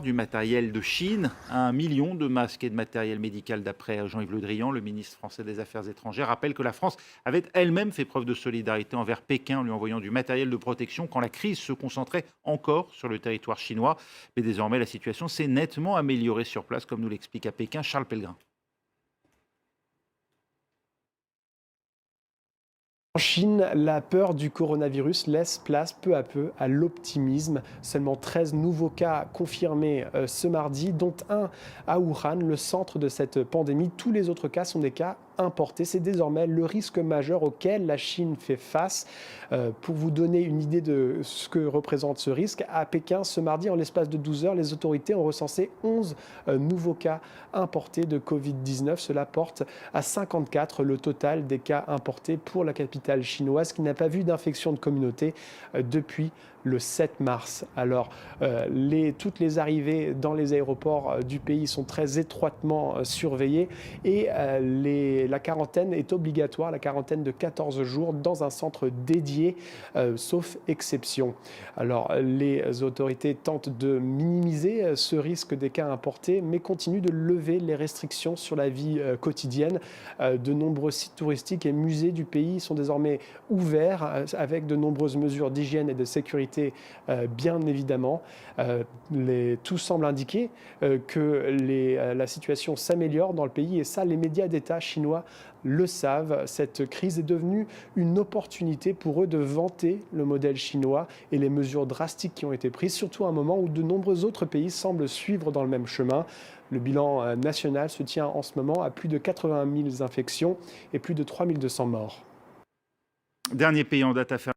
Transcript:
Du matériel de Chine, 1 million de masques et de matériel médical d'après Jean-Yves Le Drian, le ministre français des Affaires étrangères, rappelle que la France avait elle-même fait preuve de solidarité envers Pékin en lui envoyant du matériel de protection quand la crise se concentrait encore sur le territoire chinois. Mais désormais, la situation s'est nettement améliorée sur place, comme nous l'explique à Pékin Charles Pellegrin. En Chine, la peur du coronavirus laisse place peu à peu à l'optimisme. Seulement 13 nouveaux cas confirmés ce mardi, dont un à Wuhan, le centre de cette pandémie. Tous les autres cas sont des cas importés. C'est désormais le risque majeur auquel la Chine fait face. Pour vous donner une idée de ce que représente ce risque, à Pékin, ce mardi, en l'espace de 12 heures, les autorités ont recensé 11 nouveaux cas importés de Covid-19. Cela porte à 54 le total des cas importés pour la capitale chinoise qui n'a pas vu d'infection de communauté depuis le 7 mars. Alors, toutes les arrivées dans les aéroports du pays sont très étroitement surveillées et la quarantaine est obligatoire, la quarantaine de 14 jours dans un centre dédié, sauf exception. Alors, les autorités tentent de minimiser ce risque des cas importés, mais continuent de lever les restrictions sur la vie quotidienne. De nombreux sites touristiques et musées du pays sont désormais ouverts avec de nombreuses mesures d'hygiène et de sécurité, bien évidemment. Tout semble indiquer que la situation s'améliore dans le pays et ça, les médias d'État chinois le savent. Cette crise est devenue une opportunité pour eux de vanter le modèle chinois et les mesures drastiques qui ont été prises, surtout à un moment où de nombreux autres pays semblent suivre dans le même chemin. Le bilan national se tient en ce moment à plus de 80 000 infections et plus de 3 200 morts. Dernier pays en date à faire